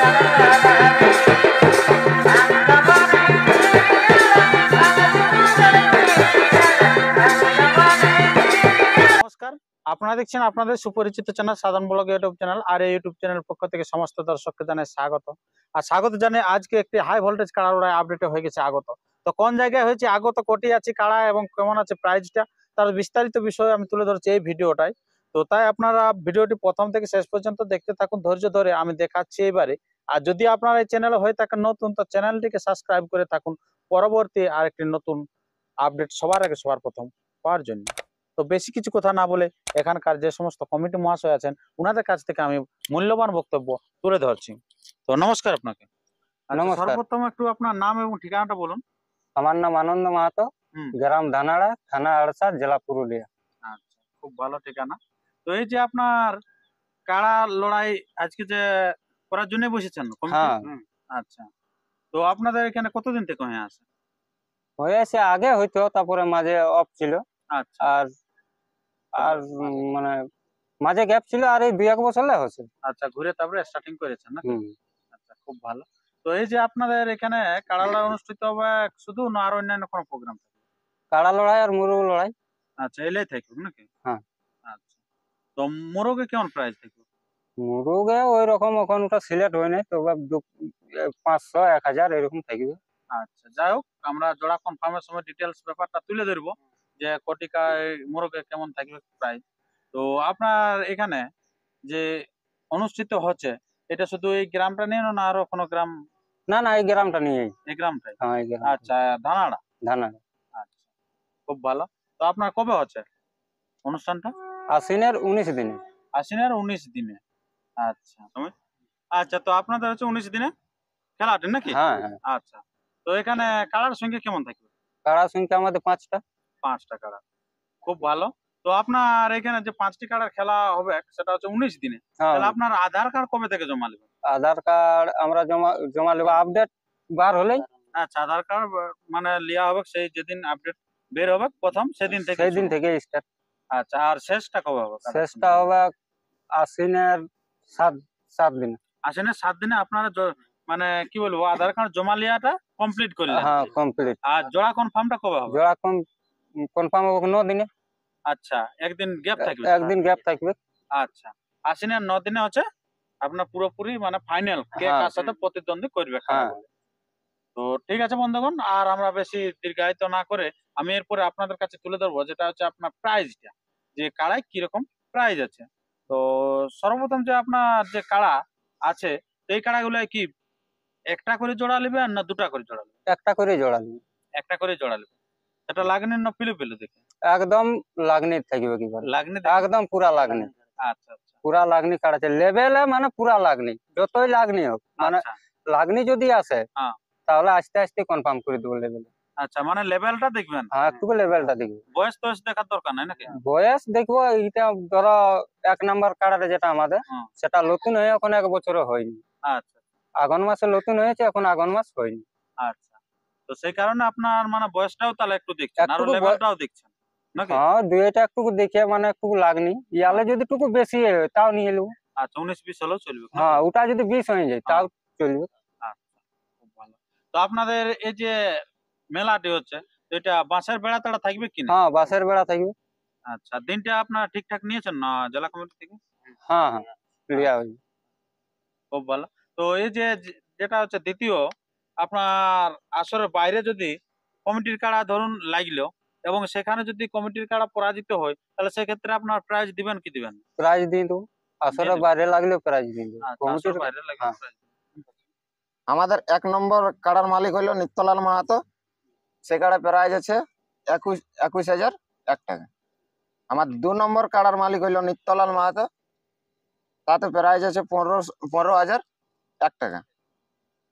নমস্কার, আপনারা দেখছেন আপনাদের সুপরিচিত চ্যানেল সাধারণ ব্লগ ইউটিউব চ্যানেল। আর এই ইউটিউব চ্যানেল পক্ষ থেকে সমস্ত দর্শককে জানাই স্বাগত। আর স্বাগত জানিয়ে আজকে একটি হাই ভোল্টেজ কাড়া লড়াই আপডেট হয়ে গেছে আগত। তো কোন জায়গায় হয়েছে আগত, কোটি আছে কাড়া এবং কেমন আছে প্রাইজটা, তার বিস্তারিত বিষয় আমি তুলে ধরছি এই ভিডিওটাই। তো তাই আপনারা ভিডিওটি প্রথম থেকে শেষ পর্যন্ত দেখতে থাকুন ধৈর্য ধরে, আমি দেখাচ্ছি এবারে। আর যদি আপনারা এই চ্যানেলে হয়ে থাকেন নতুন, তো চ্যানেলটিকে সাবস্ক্রাইব করে থাকুন পরবর্তী আরেকটি নতুন আপডেট সবার আগে সবার প্রথম পাওয়ার জন্য। তো বেশি কিছু কথা না বলে এখানকার যে সমস্ত কমিটি মহাশয় আছেন ওনাদের কাছ থেকে আমি মূল্যবান বক্তব্য তুলে ধরছি। তো নমস্কার আপনাকে। আচ্ছা, নমস্কার। সর্বপ্রথম একটু আপনার নাম এবং ঠিকানাটা বলুন। আমার নাম আনন্দ মাহাতো, গ্রাম ধানাড়া, থানা আড়সা, জেলা পুরুলিয়া। আচ্ছা, খুব ভালো ঠিকানা। তো এই যে আপনার কাড়া লড়াই আজকে যে করার জন্য বসেছেন কমিটি? হ্যাঁ, আচ্ছা, তো আপনাদের এখানে কতদিন থেকে হয়ে আছে? হয়েছে আগে হইতো, তারপরে মাঝে অফ ছিল। আচ্ছা আর আর মানে মাঝে গ্যাপ ছিল, আর এই 2-1 বছর হয়েছে। আচ্ছা, ঘুরে তারপরে স্টার্টিং করেছেন নাকি? হুম। আচ্ছা, খুব ভালো। তো এই যে আপনাদের এখানে কাড়া লড়াই অনুষ্ঠিত হবে শুধু, না আর অন্যান্য কোনো প্রোগ্রাম? কাড়া লড়াই আর মুরগ লড়াই। আচ্ছা, এলাই থাকবে নাকি? হ্যাঁ। আচ্ছা, তো মোরগে কেমন প্রাইস থাকবে? মুরগে ওই রকম এখন ওটা সিলেক্ট হয় নাই, তবে 500-1000 এরকম থাকবে। আচ্ছা, যাই হোক, আমরা জোড়া কনফার্মের সময় ডিটেলস ব্যাপারটা তুলে ধরবো যে কোটিকায় মোরগে কেমন থাকবে প্রাইস। তো আপনার এখানে যে অনুষ্ঠিত হচ্ছে, এটা শুধু এই গ্রামটা নিয়ে না আরো কোনো গ্রাম? না না, এই গ্রামটা নিয়েই। এই গ্রামটাই? হ্যাঁ, এই গ্রাম। আচ্ছা, ধানাড়া। ধানাড়া। আচ্ছা, খুব ভালো। তো আপনার কবে হচ্ছে অনুষ্ঠানটা? আশ্বিনের 19 দিনে। আশ্বিনের 19 দিনে। আচ্ছা তুমি, আচ্ছা, তো আপনাদের হচ্ছে 19 দিনে খেলাটা নাকি? হ্যাঁ হ্যাঁ। আচ্ছা, তো এখানে কালার সংখ্যা কেমন থাকবে? কাড়া সংখ্যা আমাদের 5টা। 5টা কাড়া, খুব ভালো। তো আপনার এখানে যে 5টি কাড়ার খেলা হবে সেটা হচ্ছে 19 দিনে, হ্যাঁ, তাহলে আপনার আধার কার্ড কবে থেকে জমা নেবেন? আধার কার্ড আমরা জমা জমা নেবো আপডেট বার হলেই। আচ্ছা, আধার কার্ড মানে লিয়া হবে সেই যেদিন আপডেট বের হবে প্রথম সেদিন থেকে সেই দিন শুরু? থেকে স্টার্ট। আচ্ছা, আর শেষটা কবে হবে? শেষটা হবে আশ্বিনের 7 দিন। আশ্বিনের 7 দিনে আপনারা মানে কি বলবো, আধার কার্ড জমা লিয়াটা কমপ্লিট করলেন। হ্যাঁ, কমপ্লিট। আর জোড়া কনফার্মটা কবে হবে? জোড়া কনফার্ম হবে 9 দিনে। আচ্ছা, একদিন গ্যাপ থাকবে? একদিন গ্যাপ থাকবে। আচ্ছা, আশ্বিনের 9 দিনে হচ্ছে আপনার পুরোপুরি মানে ফাইনাল কে হ্যাঁ। কার সাথে প্রতিদ্বন্দ্বী করবে খেলা হ্যাঁ। বলে। তো ঠিক আছে বন্ধুগণ, আর আমরা বেশি দীর্ঘায়িত না করে আমি এরপরে আপনাদের কাছে তুলে ধরবো যেটা হচ্ছে আপনার প্রাইজটা, যে কাড়ায় কিরকম প্রাইজ আছে। তো সর্বপ্রথম যে আপনার যে কাড়া আছে, এই কাড়াগুলো কি একটা করে জোড়া নেবেন না দুটা করে জোড়া নেবেন? একটা করে জোড়া দিবে। একটা করে জোড়া নেবেন। এটা লাগনের না পিলু পিলু দেখে? একদম লাগনি থাকবে কি বলে, লাগনি? একদম পুরা লাগনি। আচ্ছা আচ্ছা পুরা লাগনি কাড়া আছে লেভেলে, মানে পুরা লাগনি, যতই লাগনি হোক, মানে আচ্ছা। লাগনি যদি আসে হ্যাঁ। তাহলে আস্তে আস্তে কনফার্ম করে দেবো লেভেল। আচ্ছা, মানে লেভেলটা দেখবেন? হ্যাঁ, একটু লেভেলটা দেখবো। বয়স টয়স দেখার দরকার নাই নাকি? বয়স দেখবো, এইটা ধরো 1 নাম্বার কাড়াটা যেটা আমাদের, হুম। সেটা নতুন হয়ে এখন 1 বছরও হয়নি। আচ্ছা আগুন মাসে নতুন হয়েছে, এখন আগুন মাস হয়নি। আচ্ছা, তো সেই কারণে আপনার মানে বয়সটাও তাহলে একটু দেখছেন আর একটুকু লেভেলটাও দেখছেন নাকি? হ্যাঁ, দুইটা একটু দেখে, মানে একটু লাগনি ইয়ালে যদি একটু বেশি হয় তাও নিয়ে নেবো। আচ্ছা, 19-20 হলেও চলবে? হ্যাঁ, ওটা যদি 20 হয়ে যায় তাও চলবে। আচ্ছা, খুব ভালো। তো আপনাদের এই যে মেলাটি হচ্ছে, তো এটা বাঁশের বেড়া তেড়া থাকবে কিনা? হ্যাঁ, বাসের বেড়া থাকবে। আচ্ছা, দিনটা আপনার ঠিকঠাক নিয়েছেন না জেলা কমিটি থেকে? হ্যাঁ হ্যাঁ, লিয়া হইবে। খুব ভালো। তো এই যে যেটা হচ্ছে দ্বিতীয়, আপনার আসরের বাইরে যদি কমিটির কাড়া ধরুন লাগলো এবং সেখানে যদি কমিটির কাড়া পরাজিত হয়, তাহলে সেক্ষেত্রে আপনার প্রাইজ দিবেন কি দিবেন না? প্রাইজ দিয়ে দেবো। আসরে দেবেন? বাইরে লাগলেও প্রাইজ দিয়ে দেবো। আচ্ছা, কমিটির আসর বাইরে লাগলে হ্যাঁ। প্রাইজ। আমাদের 1 নম্বর কাড়ার মালিক হইল নিত্যলাল মাহাতো। সে কাড়া প্রাইজ আছে 21,001 টাকা। আমার 2 নম্বর কাড়ার মালিক হইল নিত্যলাল মাহাতো, তাতে প্রাইজ আছে 15,001 টাকা।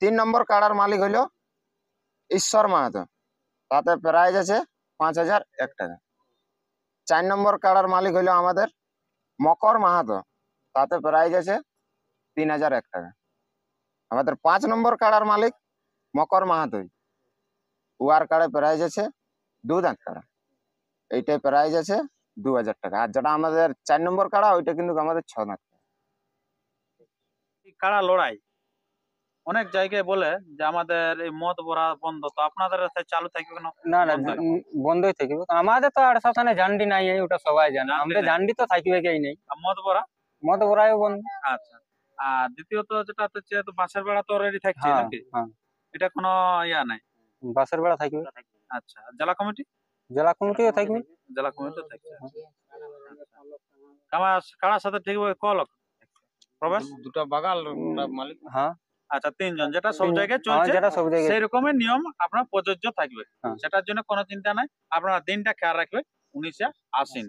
3 নম্বর কাড়ার মালিক হইল ঈশ্বর মাহাতো, তাতে প্রাইজ আছে 5,001 টাকা। 4 নম্বর কাড়ার মালিক হইল আমাদের মকর মাহাতো, তাতে প্রাইজ আছে 3,001 টাকা। আমাদের 5 নম্বর কাড়ার মালিক মকর মাহাতোই, উয়ার কাড়ে প্রাইজ আছে 2 দাঁত কাড়া, এইটাই প্রাইজ আছে 2,000 টাকা। আর যেটা আমাদের 4 নম্বর কাড়া, ওইটা কিন্তু আমাদের 6 দাঁত। এই কাড়া লড়াই অনেক জায়গায় বলে যে আমাদের এই মদ ভরা বন্ধ, তো আপনাদের এতে চালু থাকবে কেন? না না বন্ধ। বন্ধই থাকবে। আমাদের তো আর শাসনে ঝান্ডি নাই, ওটা সবাই জানে। ঝান্ডি আমাদের নাই। ঝান্ডি তো থাকবে কেই নেই, আর মদ ভরা? মদ ভরাই বন্ধ। আচ্ছা। আর দ্বিতীয়ত যেটা হচ্ছে তো বাসের বেড়া তো অলরেডি থাকছে হ্যাঁ নাকি? হ্যাঁ, এটা কোনো ইয়া নাই? বাসের বেড়া থাকবে। আচ্ছা, জেলা কমিটি? জেলা কমিটিও থাকবে। জেলা কমিটি থাকছে। কারার সাথে ঠিকভাবে লোক প্রবেশ? দুটো বাগাল মালিক। হ্যাঁ আচ্ছা, 3 জন, যেটা সব জায়গায় হ্যাঁ, চলছে যেটা সব জায়গায়। সেই রকমের নিয়ম আপনার প্রযোজ্য থাকবে। হ্যাঁ। সেটার জন্য কোনো চিন্তা নাই। আপনারা দিনটা খেয়াল রাখবেন 19 আশ্বিন।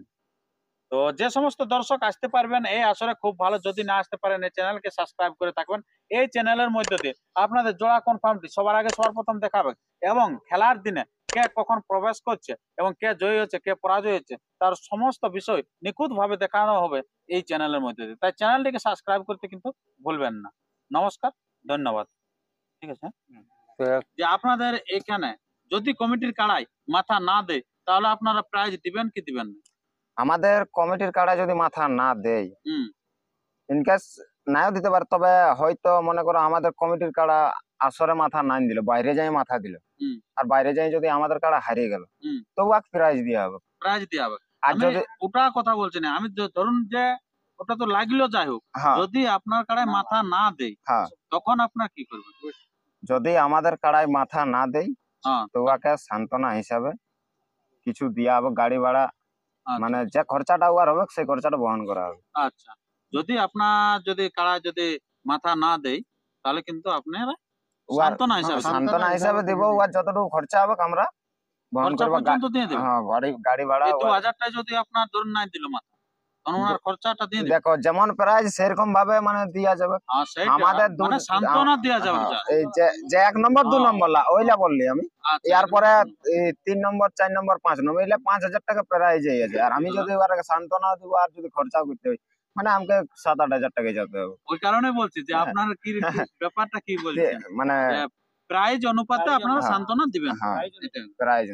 তো যে সমস্ত দর্শক আসতে পারবেন এই আসরে খুব ভালো, যদি না আসতে পারেন এই চ্যানেলকে সাবস্ক্রাইব করে থাকবেন। এই চ্যানেলের মধ্যে দিয়ে আপনাদের জোড়া কনফার্মটি সবার আগে সবার প্রথম দেখাবে, এবং খেলার দিনে কে কখন প্রবেশ করছে এবং কে জয়ী হচ্ছে কে পরাজয় হচ্ছে তার সমস্ত বিষয় নিখুঁত ভাবে দেখানো হবে এই চ্যানেলের মধ্যে দিয়ে। তাই চ্যানেলটিকে সাবস্ক্রাইব করতে কিন্তু ভুলবেন না। নমস্কার, ধন্যবাদ। ঠিক আছে। তো যে আপনাদের এখানে যদি কমিটির কাড়াই মাথা না দেয় তাহলে আপনারা প্রাইজ দিবেন কি দিবেন না? আমাদের কমিটির কাড়া যদি মাথা না দেয়, হুম। ইনকেস নাও দিতে পারে, তবে হয়তো মনে করো আমাদের কমিটির কাড়া আসরে মাথা নাই দিল, বাইরে যাই মাথা দিল, হুম। আর বাইরে যাই যদি আমাদের কাড়া হারিয়ে গেল, হুম। তো ওয়াক প্রাইজ দেওয়া হবে। প্রাইজ দেওয়া হবে। আর আমি যদি ওটা কথা বলছি না, আমি ধরুন যে ওটা তো লাগলো যাই হোক, হ্যাঁ যদি আপনার কাড়ায় মাথা না দেয় হ্যাঁ, তখন আপনার কি করবেন? যদি আমাদের কাড়ায় মাথা না দেয় হ্যাঁ। তো ওকে সান্ত্বনা হিসাবে কিছু দেওয়া হবে, গাড়ি ভাড়া, আচ্ছা, মানে যে খরচাটা ওয়ার হবে সেই খরচাটা বহন করা হবে। আচ্ছা। যদি আপনার যদি কাড়ায় যদি মাথা না দেয় তাহলে কিন্তু আপনারা ওয়ার সান্ত্বনা হিসাবে সান্ত্বনা হিসাবে দিব, ওয়ার যতটুকু খরচা হবে আমরা বহন খরচা করবো। পর্যন্ত দিয়ে দেবেন। হ্যাঁ, গাড়ি ভাড়া। এই 2000টাই যদি আপনার ধরুন নাই দিল মাথা, তখন ওনার খরচাটা দিয়ে দেবেন। দেখো যেমন প্রাইজ সেরকম ভাবে মানে দিয়া যাবে। হ্যাঁ, সেইটা আমাদের মানে সান্ত্বনা দেওয়া যাবে হ্যাঁ, যা। এই যে 1 নম্বর 2 হ্যাঁ। নম্বর ওইলা বললি আমি। আচ্ছা, এরপরে 3 নম্বর 4 নম্বর 5 নম্বর এলে 5000 টাকা প্রাইজ আছে। আর আমি যদি এবার সান্ত্বনা দিব আর যদি খরচা করতে হয়, মানে আমাকে 7-8 হাজার টাকা যেতে হবে। ওই কারণে বলছি যে হ্যাঁ। আপনার কি ব্যাপারটা কি যে বলছেন, মানে প্রাইজ অনুপাতে আপনারা হ্যাঁ, সান্ত্বনা দিবেন। হ্যাঁ, এটাই। প্রাইজ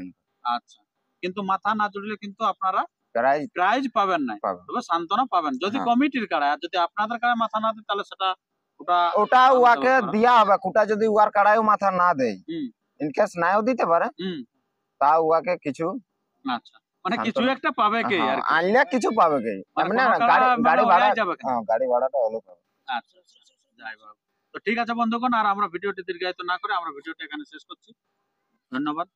আচ্ছা, কিন্তু মাথা না জুড়লে কিন্তু আপনারা প্রাইজ প্রাইজ পাবেন না, পাবে। তবে সান্ত্বনা পাবেন যদি হ্যাঁ। কমিটির কাড়ায়। আর যদি আপনাদের কাড়ায় মাথা না দেয় তাহলে সেটা ওটা ওটা আলাদা ওয়াকে ব্যাপার। দিয়া হবে। কুটা যদি ওয়ার কাড়াইও মাথা না দেয়, হুম। ইনকেস নাও দিতে পারে, হুম। তা ওয়াকে কিছু আচ্ছা, মানে কিছু সান্ত্বনা। একটা পাবে কে আর কি। আনলে কিছু পাবে কে, মানে এমনি কোনো না, কাড়া মানে গাড়ি ভাড়া। ওলাই যাবে কেন? হ্যাঁ, গাড়ি ভাড়াটা হলো পাবে। আচ্ছা, আচ্ছা, আচ্ছা, যাই হোক। তো ঠিক আছে বন্ধুগণ, আর আমরা ভিডিওটি দীর্ঘায়িত না করে আমরা ভিডিওটা এখানে শেষ করছি। ধন্যবাদ।